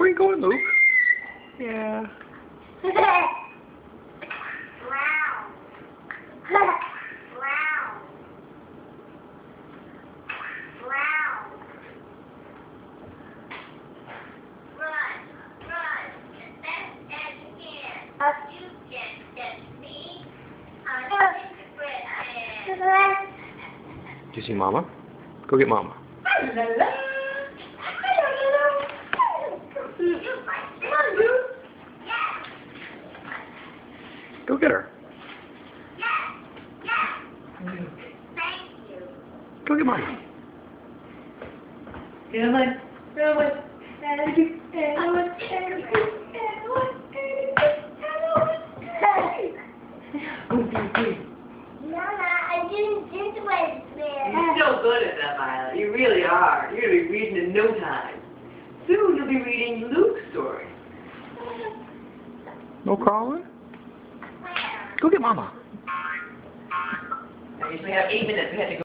Where are you going, Luke? Yeah. Do you see Mama? Go get Mama. Go get her. Go get Mama. You're so good at that, Violet. You really are. You're going to be reading in no time. Soon you'll be reading Luke's story. No crawling? Go get Mama. I usually have 8 minutes. We had to go.